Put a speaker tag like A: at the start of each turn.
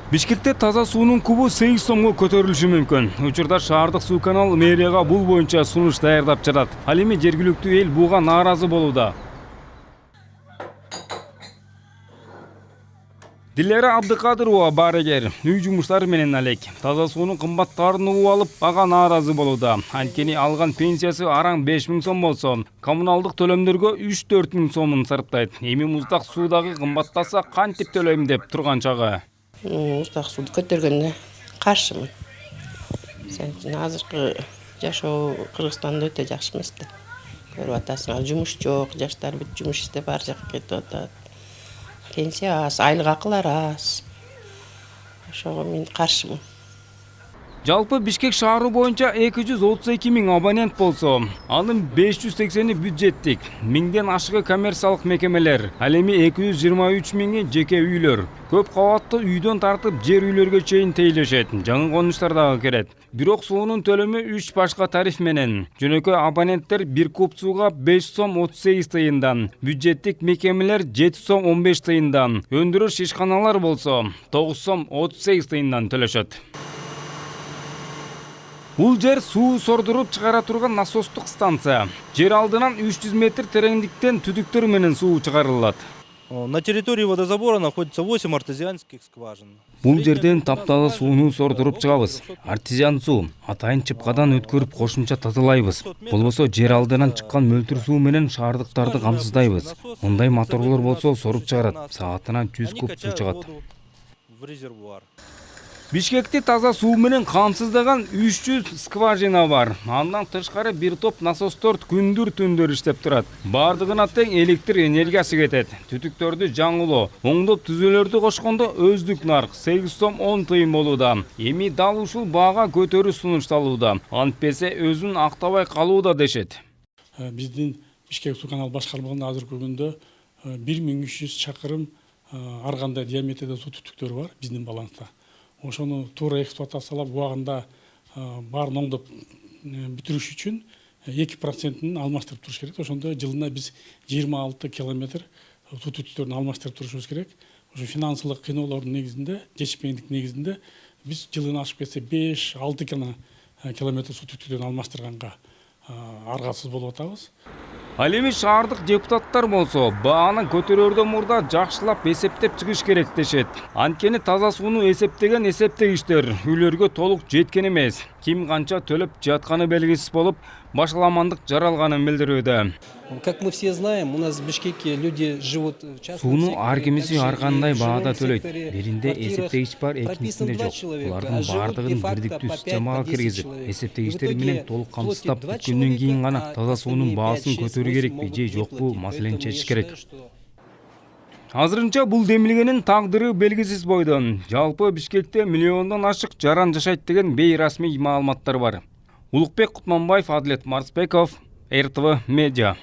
A: Бишкекте таза суунун кубу 8 сомго көтөрүлүшү мүмкүн. Учурда шаардык суу канал мэрияга бул боюнча сунуш даярдап жатат. Ал эми жергиликтүү эл буга нааразы болууда. Дилера Абдыкадырова баарыгер үй жумуштары менен алек. Таза суунун кымбаттарын угуп алып, ага нааразы болууда. Анткени алган пенсиясы араң 5000 сом болсо, коммуналдык төлөмдөргө 3-4 миң сомун сарптайт. Эми муздак суудагы кымбаттаса кантип төлөйм деп турган чагы.
B: Муздак сууду көтөргөнгө каршымын. Азыркы жашоо Кыргызстанда өтө жакшы эмес да. Көрүп атасың, жумуш жок, жаштар бүт жумуш иштеп ар жакка кетип атат. Пенсия аз, айлык акылар аз. Ошого мен каршымын.
A: Жалпы Бишкек шаары боюнча 232 миң абонент болсо, анын 580-и бюджеттик, 1000ден ашыгы коммерциялык мекемелер, ал эми 223 миңи жеке үйлөр. Көп кабаттуу үйдөн тартып жер үйлөргө чейин тейлешет, жаңы конуштар дагы кирет. Бирок суунун төлөмү 3 башка тариф менен. Жөнөкөй абоненттер 1 куб сууга 5 сом 38 тыйындан, бюджеттик мекемелер 7 сом 15 тыйындан, өндүрүш ишканалар болсо 9 сом 38 тыйындан төлөшөт. Бул жер суу сордуруп чыгара турган насостук станция. Жер алдынан 300 метр тереңдиктен түтүктөр менен суу чыгарылат.
C: На территории водозабора находится 8 артезианских скважин.
A: Бул жерден таптагы сууну сордуруп чыгабыз. Артезиан суу атайын чыпкадан өткөрүп кошумча тазалайбыз. Болбосо жер алдынан чыккан мөлтүр суу менен шаардыктарды камсыздайбыз. Мындай моторлор болсо соруп чыгарат. Саатына 100 куб суу чыгат. Бишкекте таза суу менен камсыздаган 300 скважина бар. Андан тышкары бир топ насостор күндүр түндөр иштеп турат. Бардыгына тең электр энергиясы кетет. Түтүктөрдү жаңылоо, оңдоп түзөлөрдү кошкондо өздүк нарк 8 сом 10 тыйын болууда. Эми дал ушул баага көтөрүү сунушталууда. Антпесе өзүн актабай калууда дешет.
D: Биздин Бишкек суу канал башкармагында азыркы күндө 1300 чакырым ар кандай диаметрде суу түтүктөрү бар биздин баланста. Ошону туура эксплуатациялап убагында баарын оңдоп бүтүрүш үчүн 2%-ын алмаштырып туруш керек. Ошондо жылына биз 26 километр суу түтүктөрүн алмаштырып турушубуз керек. Ошо финансылык кыйноолордун негизинде, жетишпейдик негизинде биз жылына ашып кетсе 5-6 километр суу түтүктөрүн алмаштырганга аргасыз болуп атабыз.
A: Ал эми шаардык депутаттар болсо, бааны көтөрөрдөн мурда жакшылап эсептеп чыгыш керек дешет. Анткени таза сууну эсептеген эсептегичтер үйлөргө толук жеткен эмес. Ким канча төлөп жатканы белгисиз болуп, башаламандык жаралганын билдирүүдө.
E: Как мы все знаем, у нас в Бишкеке люди живут в частном секторе.
A: Сууну ар кимиси ар кандай баада төлөйт. Биринде эсептегич бар, экинчисинде жок. Булардын бардыгын бирдиктүү системага киргизип, эсептегичтер менен толук камсыздап, бүткөндөн кийин гана таза суунун баасын көтөрүү керекпи же жокпу маселени чечиш керек. Азырынча бул демилгенин тагдыры белгисиз бойдо. Жалпы Бишкекте миллиондон ашык жаран жашайт деген бейрасмий маалыматтар бар. Улукбек Кутманбаев, Адлет Марсбеков, РТВ Медиа.